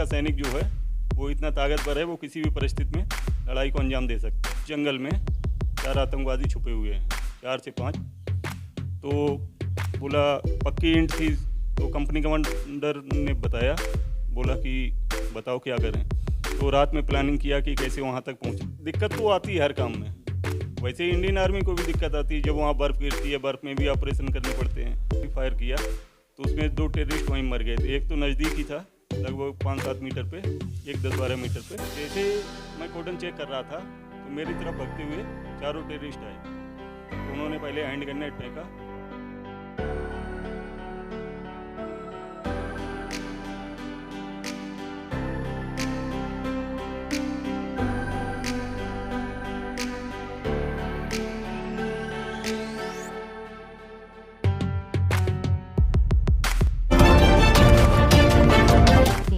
का सैनिक जो है वो इतना ताकतवर है, वो किसी भी परिस्थिति में लड़ाई को अंजाम दे सकता है। जंगल में 4 आतंकवादी छुपे हुए हैं, 4 से 5। तो बोला पक्की ईंट थी, तो कंपनी कमांडर ने बताया, बोला कि बताओ क्या करें। तो रात में प्लानिंग किया कि कैसे वहाँ तक पहुँचे। दिक्कत तो आती है हर काम में, वैसे इंडियन आर्मी को भी दिक्कत आती है जब वहाँ बर्फ़ गिरती है, बर्फ़ में भी ऑपरेशन करने पड़ते हैं। फायर किया तो उसमें 2 टेररिस्ट वहीं मर गए थे। एक तो नज़दीक ही था, लगभग 5-7 मीटर पे, एक 10-12 मीटर पे। जैसे मैं कोडन चेक कर रहा था तो मेरी तरफ भगते हुए 4 टेररिस्ट आए, तो उन्होंने पहले हैंड ग्रेनेड फेंका।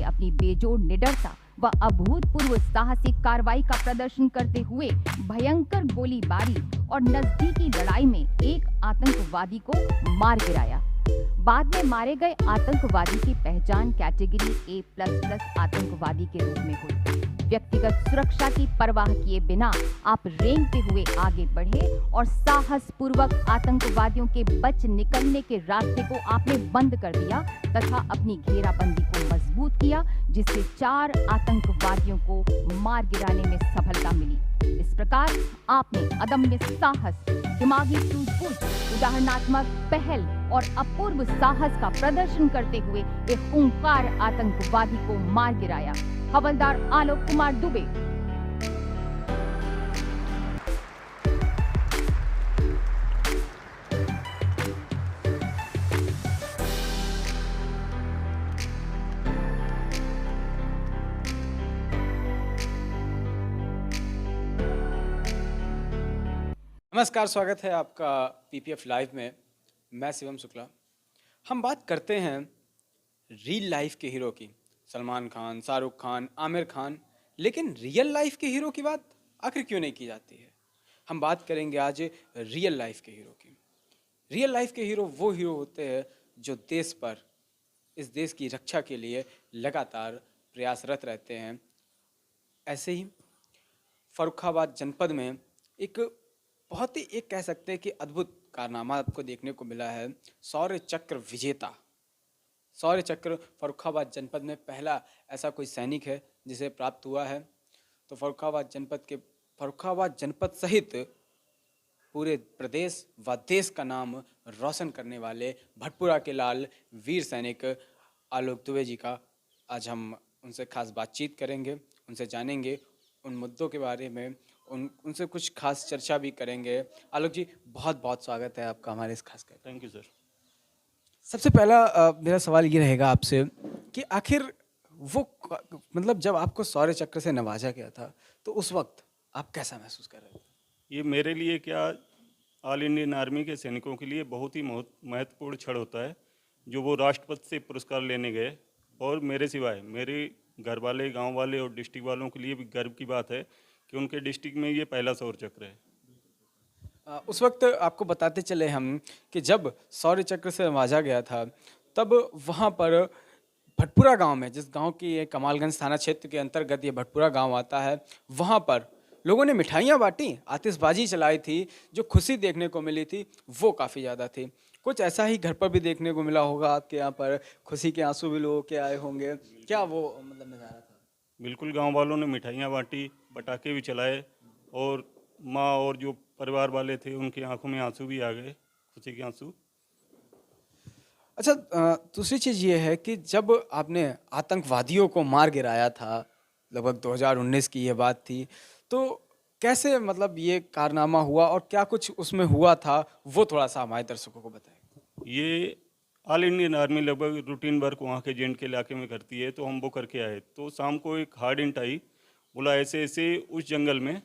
अपनी बेजोड़ निडरता व अभूतपूर्व साहसिक कार्रवाई का प्रदर्शन करते हुए भयंकर गोलीबारी और नजदीकी लड़ाई में एक आतंकवादी को मार गिराया। बाद में मारे गए आतंकवादी की पहचान कैटेगरी A++ आतंकवादी के रूप में हुई। व्यक्तिगत सुरक्षा की परवाह किए बिना आप रेंगते हुए आगे बढ़े और साहस पूर्वक आतंकवादियों के बच निकलने के रास्ते को आपने बंद कर दिया तथा अपनी घेराबंदी को मजबूत किया, जिससे 4 आतंकवादियों को मार गिराने में सफलता मिली। इस प्रकार आपने अदम्य साहस, दिमागी सूझबूझ, उदाहरणात्मक पहल और अपूर्व साहस का प्रदर्शन करते हुए एक खूंखार आतंकवादी को मार गिराया। हवलदार आलोक कुमार दुबे। नमस्कार, स्वागत है आपका पीपीएफ लाइव में। मैं शिवम शुक्ला। हम बात करते हैं रियल लाइफ के हीरो की, सलमान खान, शाहरुख खान, आमिर खान, लेकिन रियल लाइफ के हीरो की बात आखिर क्यों नहीं की जाती है। हम बात करेंगे आज रियल लाइफ के हीरो की। रियल लाइफ के हीरो वो हीरो होते हैं जो देश पर, इस देश की रक्षा के लिए लगातार प्रयासरत रहते हैं। ऐसे ही फर्रुखाबाद जनपद में एक बहुत ही, एक कह सकते हैं कि अद्भुत कारनामा आपको देखने को मिला है। शौर्य चक्र विजेता, शौर्य चक्र फर्रुखाबाद जनपद में पहला ऐसा कोई सैनिक है जिसे प्राप्त हुआ है। तो फर्रुखाबाद जनपद सहित पूरे प्रदेश व देश का नाम रोशन करने वाले भटपुरा के लाल वीर सैनिक आलोक दुबे जी का आज हम उनसे खास बातचीत करेंगे, उनसे जानेंगे उन मुद्दों के बारे में, उनसे कुछ खास चर्चा भी करेंगे। आलोक जी, बहुत बहुत स्वागत है आपका हमारे इस खास कार्यक्रम। Thank you sir. सबसे पहला मेरा सवाल ये रहेगा आपसे कि आखिर वो मतलब जब आपको शौर्य चक्र से नवाजा गया था तो उस वक्त आप कैसा महसूस कर रहे थे? ये मेरे लिए क्या, ऑल इंडियन आर्मी के सैनिकों के लिए बहुत ही महत्वपूर्ण क्षण होता है, जो वो राष्ट्रपति से पुरस्कार लेने गए। और मेरे सिवाय मेरे घर वाले, गांव वाले और डिस्ट्रिक्ट वालों के लिए भी गर्व की बात है कि उनके डिस्ट्रिक्ट में ये पहला शौर्य चक्र है। उस वक्त आपको बताते चले हम कि जब शौर्य चक्र से नवाजा गया था तब वहाँ पर भटपुरा गांव में, जिस गांव की ये कमालगंज थाना क्षेत्र के अंतर्गत ये भटपुरा गांव आता है, वहाँ पर लोगों ने मिठाइयाँ बांटी, आतिशबाजी चलाई थी। जो खुशी देखने को मिली थी वो काफ़ी ज़्यादा थी। कुछ ऐसा ही घर पर भी देखने को मिला होगा आपके यहाँ पर, खुशी के आंसू भी लोगों के आए होंगे, क्या वो मतलब नज़ारा था? बिल्कुल, गांव वालों ने मिठाइयाँ बांटी, पटाखे भी चलाए और माँ और जो परिवार वाले थे उनकी आंखों में आंसू भी आ गए, खुशी के आंसू। अच्छा, दूसरी चीज़ ये है कि जब आपने आतंकवादियों को मार गिराया था, लगभग 2019 की ये बात थी, तो कैसे मतलब ये कारनामा हुआ और क्या कुछ उसमें हुआ था, वो थोड़ा सा हमारे दर्शकों को बताएं। ये ऑल इंडियन आर्मी लगभग रूटीन वर्क वहाँ के जेंट के इलाके में करती है, तो हम वो करके आए। तो शाम को एक हार्ड इंट आई, बोला ऐसे ऐसे उस जंगल में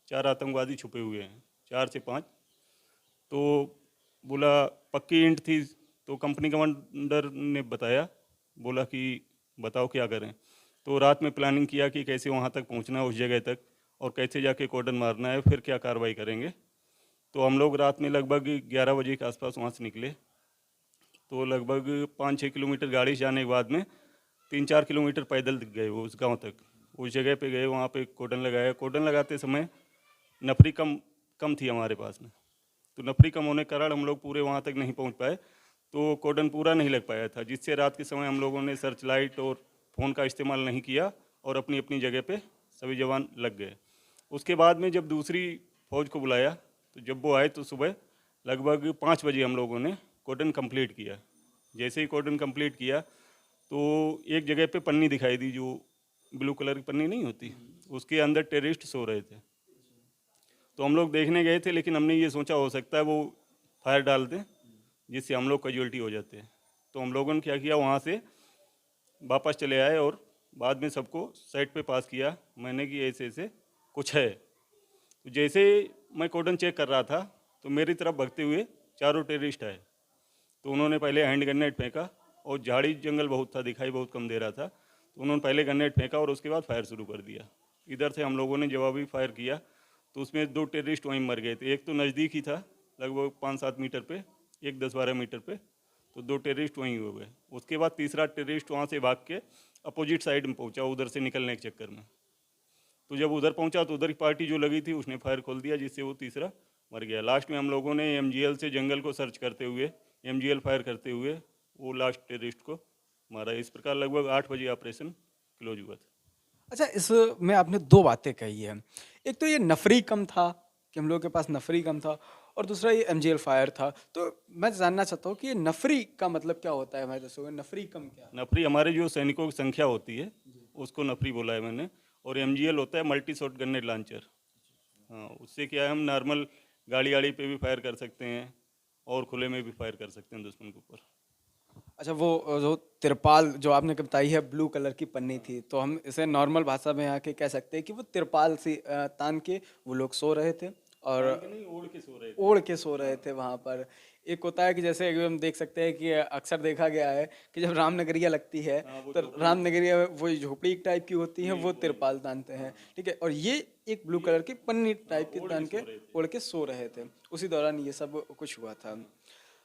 4 आतंकवादी छुपे हुए हैं, 4 से 5। तो बोला पक्की ईंट थी, तो कंपनी कमांडर ने बताया, बोला कि बताओ क्या करें। तो रात में प्लानिंग किया कि कैसे वहाँ तक पहुँचना है, उस जगह तक, और कैसे जाके कॉर्डन मारना है, फिर क्या कार्रवाई करेंगे। तो हम लोग रात में लगभग 11 बजे के आसपास वहाँ से निकले। तो लगभग 5-6 किलोमीटर गाड़ी से जाने के बाद में 3-4 किलोमीटर पैदल गए वो उस गांव तक। उस जगह पे गए, वहाँ पे कोडन लगाया। कोडन लगाते समय नफरी कम थी हमारे पास में, तो नफरी कम होने के कारण हम लोग पूरे वहाँ तक नहीं पहुँच पाए, तो कोडन पूरा नहीं लग पाया था, जिससे रात के समय हम लोगों ने सर्च लाइट और फ़ोन का इस्तेमाल नहीं किया और अपनी अपनी जगह पे सभी जवान लग गए। उसके बाद में जब दूसरी फौज को बुलाया, तो जब वो आए तो सुबह लगभग 5 बजे हम लोगों ने कोडन कंप्लीट किया। जैसे ही कोडन कंप्लीट किया तो एक जगह पे पन्नी दिखाई दी, जो ब्लू कलर की पन्नी नहीं होती, उसके अंदर टेररिस्ट सो रहे थे। तो हम लोग देखने गए थे, लेकिन हमने ये सोचा हो सकता है वो फायर डाल दें जिससे हम लोग कैजुअल्टी हो जाते हैं। तो हम लोगों ने क्या किया, वहाँ से वापस चले आए और बाद में सबको साइड पे पास किया मैंने कि ऐसे ऐसे कुछ है। तो जैसे मैं कोडन चेक कर रहा था तो मेरी तरफ भगते हुए 4 टेररिस्ट आए। तो उन्होंने पहले हैंड ग्रेनेड फेंका और झाड़ी जंगल बहुत था, दिखाई बहुत कम दे रहा था, तो उन्होंने पहले ग्रेनेड फेंका और उसके बाद फायर शुरू कर दिया। इधर से हम लोगों ने जवाबी फायर किया, तो उसमें 2 टेररिस्ट वहीं मर गए थे। एक तो नज़दीक ही था, लगभग 5-7 मीटर पे, एक 10-12 मीटर पे, तो 2 टेररिस्ट वहीं हो गए। उसके बाद तीसरा टेररिस्ट वहाँ से भाग के अपोजिट साइड में पहुँचा, उधर से निकलने के चक्कर में। तो जब उधर पहुँचा तो उधर की पार्टी जो लगी थी उसने फायर खोल दिया, जिससे वो तीसरा मर गया। लास्ट में हम लोगों ने MGL से जंगल को सर्च करते हुए, MGL फायर करते हुए वो लास्ट टेररिस्ट को मारा। इस प्रकार लगभग 8 बजे ऑपरेशन क्लोज हुआ था। अच्छा, इसमें आपने 2 बातें कही है। एक तो ये नफरी कम था कि हम लोगों के पास नफरी कम था, और दूसरा ये MGL फायर था। तो मैं जानना चाहता हूँ कि ये नफरी का मतलब क्या होता है, हमारे दर्शकों को नफरी कम क्या है? नफरी हमारे जो सैनिकों की संख्या होती है उसको नफरी बोला है मैंने, और MGL होता है मल्टी शॉट ग्रेनेड लॉन्चर। हाँ, उससे क्या है, हम नॉर्मल गाड़ी पे भी फायर कर सकते हैं और खुले में भी फायर कर सकते हैं दुश्मन के ऊपर। अच्छा, वो जो तिरपाल जो आपने बताई है ब्लू कलर की पन्नी थी, तो हम इसे नॉर्मल भाषा में आके कह सकते हैं कि वो तिरपाल से तान के वो लोग सो रहे थे, और नहीं, ओढ़ के सो रहे थे। ओढ़ के सो रहे थे वहाँ पर। एक होता है कि जैसे अगर हम देख सकते हैं कि अक्सर देखा गया है कि जब रामनगरिया लगती है हाँ, वो तो रामनगरिया में वो झोपड़ी टाइप की होती है, वो तिरपाल तानते हैं, ठीक है, और ये एक ब्लू कलर की पन्नी टाइप की तान के ओढ़ के सो रहे थे। उसी दौरान ये सब कुछ हुआ था।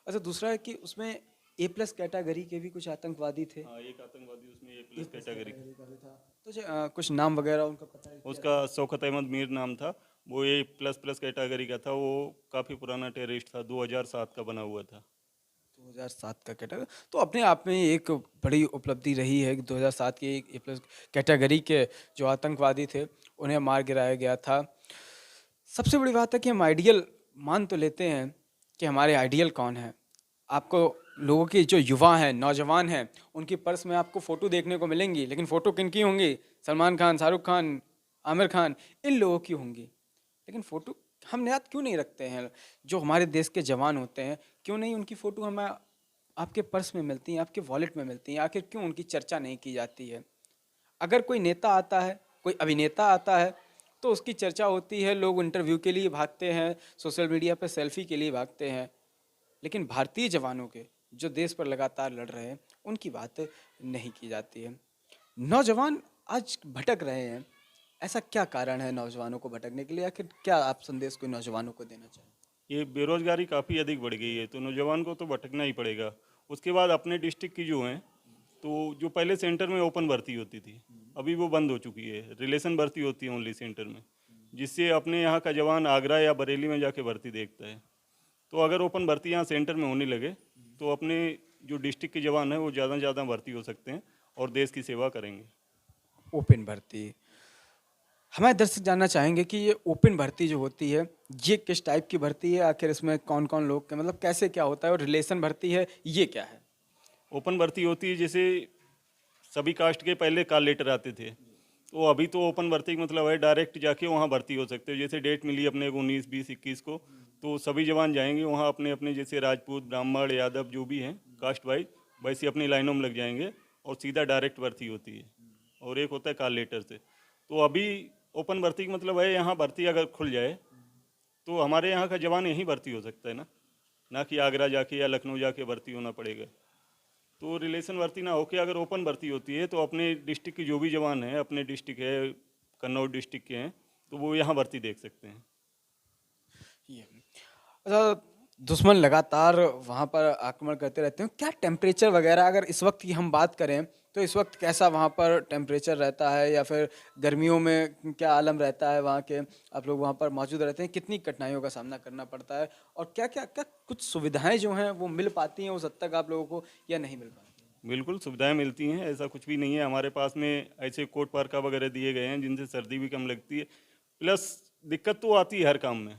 अच्छा, दूसरा है कि उसमें A+ कैटेगरी के भी कुछ आतंकवादी थे। हाँ, एक आतंकवादी उसमें A+ कैटेगरी का भी था। तो कुछ नाम वगैरह उनका पता है? उसका शौकत अहमद मीर नाम था। वो A++ कैटेगरी का था। वो काफ़ी पुराना टेररिस्ट था, 2007 का बना हुआ था। 2007 का कैटेगरी तो अपने आप में एक बड़ी उपलब्धि रही है कि 2007 के एक A+ कैटेगरी के जो आतंकवादी थे उन्हें मार गिराया गया था। सबसे बड़ी बात है कि हम आइडियल मान तो लेते हैं कि हमारे आइडियल कौन है। आपको लोगों के जो युवा हैं, नौजवान हैं, उनकी पर्स में आपको फ़ोटो देखने को मिलेंगी, लेकिन फ़ोटो किन की होंगी? सलमान खान, शाहरुख खान, आमिर खान, इन लोगों की होंगी। लेकिन फ़ोटो हम याद क्यों नहीं रखते हैं? जो हमारे देश के जवान होते हैं, क्यों नहीं उनकी फ़ोटो हमें आपके पर्स में मिलती हैं, आपके वॉलेट में मिलती हैं? आखिर क्यों उनकी चर्चा नहीं की जाती है? अगर कोई नेता आता है, कोई अभिनेता आता है, तो उसकी चर्चा होती है, लोग इंटरव्यू के लिए भागते हैं, सोशल मीडिया पर सेल्फी के लिए भागते हैं। लेकिन भारतीय जवानों के जो देश पर लगातार लड़ रहे हैं, उनकी बात नहीं की जाती है। नौजवान आज भटक रहे हैं, ऐसा क्या कारण है नौजवानों को भटकने के लिए? आखिर क्या आप संदेश कोई नौजवानों को देना चाहें? ये बेरोजगारी काफ़ी अधिक बढ़ गई है, तो नौजवान को तो भटकना ही पड़ेगा। उसके बाद अपने डिस्ट्रिक्ट की जो हैं, तो जो पहले सेंटर में ओपन भर्ती होती थी, अभी वो बंद हो चुकी है। रिलेशन भर्ती होती है ओनली सेंटर में, जिससे अपने यहाँ का जवान आगरा या बरेली में जाके भर्ती देखता है। तो अगर ओपन भर्ती यहाँ सेंटर में होने लगे तो अपने जो डिस्ट्रिक्ट के जवान हैं वो ज़्यादा से ज़्यादा भर्ती हो सकते हैं और देश की सेवा करेंगे। ओपन भर्ती, हमारे दर्शक जानना चाहेंगे कि ये ओपन भर्ती जो होती है, ये किस टाइप की भर्ती है? आखिर इसमें कौन कौन लोग के मतलब कैसे क्या होता है, और रिलेशन भर्ती है, ये क्या है? ओपन भर्ती होती है, जैसे सभी कास्ट के पहले कॉल लेटर आते थे, तो अभी तो ओपन भर्ती का मतलब है डायरेक्ट जाके वहाँ भर्ती हो सकते हो। जैसे डेट मिली अपने को 19, 20, 21 को, तो सभी जवान जाएंगे वहाँ अपने अपने जैसे राजपूत, ब्राह्मण, यादव जो भी हैं कास्ट वाइज, वैसे अपनी लाइनों में लग जाएंगे और सीधा डायरेक्ट भर्ती होती है। और एक होता है कॉल लेटर से। तो अभी ओपन भर्ती का मतलब है यहाँ भर्ती अगर खुल जाए तो हमारे यहाँ का जवान यहीं भर्ती हो सकता है ना कि आगरा जाके या लखनऊ जाके भर्ती होना पड़ेगा। तो रिलेशन भर्ती ना होकर अगर ओपन भर्ती होती है तो अपने डिस्ट्रिक्ट के जो भी जवान हैं, अपने डिस्ट्रिक्ट है कन्नौज डिस्ट्रिक्ट के हैं, तो वो यहाँ भर्ती देख सकते हैं। अच्छा, दुश्मन लगातार वहाँ पर आक्रमण करते रहते हैं, क्या टेम्परेचर वगैरह अगर इस वक्त की हम बात करें तो इस वक्त कैसा वहाँ पर टेम्परेचर रहता है, या फिर गर्मियों में क्या आलम रहता है वहाँ के, आप लोग वहाँ पर मौजूद रहते हैं, कितनी कठिनाइयों का सामना करना पड़ता है, और क्या कुछ सुविधाएं जो हैं वो मिल पाती हैं उस हद तक आप लोगों को, या नहीं मिल पाती? बिल्कुल सुविधाएं मिलती हैं, ऐसा कुछ भी नहीं है। हमारे पास में ऐसे कोट पार्का वगैरह दिए गए हैं जिनसे सर्दी भी कम लगती है। प्लस दिक्कत तो आती है हर काम में,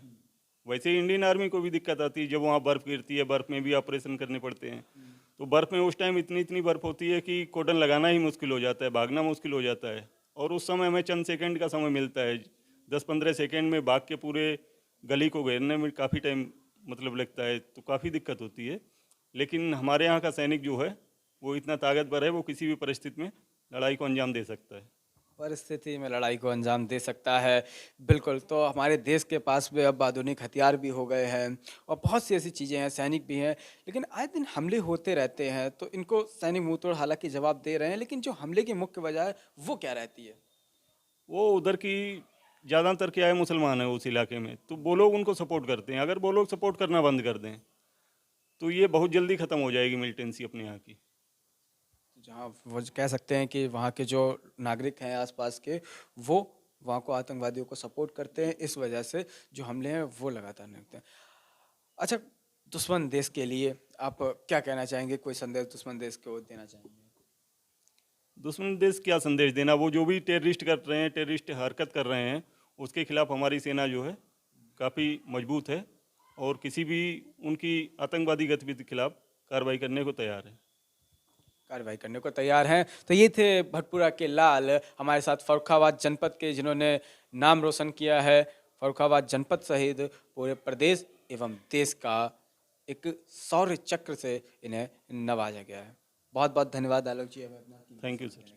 वैसे ही इंडियन आर्मी को भी दिक्कत आती है जब वहाँ बर्फ़ गिरती है, बर्फ़ में भी ऑपरेशन करने पड़ते हैं। तो बर्फ़ में उस टाइम इतनी इतनी बर्फ़ होती है कि कॉटन लगाना ही मुश्किल हो जाता है, भागना मुश्किल हो जाता है। और उस समय हमें चंद सेकंड का समय मिलता है, 10-15 सेकंड में भाग के पूरे गली को घेरने में काफ़ी टाइम मतलब लगता है, तो काफ़ी दिक्कत होती है। लेकिन हमारे यहाँ का सैनिक जो है वो इतना ताकतवर है, वो किसी भी परिस्थिति में लड़ाई को अंजाम दे सकता है। परिस्थिति में लड़ाई को अंजाम दे सकता है, बिल्कुल। तो हमारे देश के पास में अब आधुनिक हथियार भी हो गए हैं और बहुत सी ऐसी चीज़ें हैं, सैनिक भी हैं, लेकिन आए दिन हमले होते रहते हैं। तो इनको सैनिक मुंह तोड़ हालांकि जवाब दे रहे हैं, लेकिन जो हमले की मुख्य वजह है वो क्या रहती है? वो उधर की ज़्यादातर क्या है, मुसलमान है उस इलाके में, तो वो लोग उनको सपोर्ट करते हैं। अगर वो लोग सपोर्ट करना बंद कर दें तो ये बहुत जल्दी ख़त्म हो जाएगी मिलिटेंसी अपने यहाँ की। जहाँ वो कह सकते हैं कि वहाँ के जो नागरिक हैं आसपास के, वो वहाँ को आतंकवादियों को सपोर्ट करते हैं, इस वजह से जो हमले हैं वो लगातार नहीं होते हैं। अच्छा, दुश्मन देश के लिए आप क्या कहना चाहेंगे? कोई संदेश दुश्मन देश को देना चाहेंगे? दुश्मन देश क्या संदेश देना, वो जो भी टेररिस्ट कर रहे हैं, टेररिस्ट हरकत कर रहे हैं, उसके खिलाफ हमारी सेना जो है काफ़ी मजबूत है और किसी भी उनकी आतंकवादी गतिविधि के खिलाफ कार्रवाई करने को तैयार है। कार्रवाई करने को तैयार हैं। तो ये थे भटपुरा के लाल, हमारे साथ फर्रुखाबाद जनपद के, जिन्होंने नाम रोशन किया है। फर्रुखाबाद जनपद सहित पूरे प्रदेश एवं देश का एक शौर्य चक्र से इन्हें नवाजा गया है। बहुत बहुत धन्यवाद आलोक जी, हमें अपना थैंक यू सर।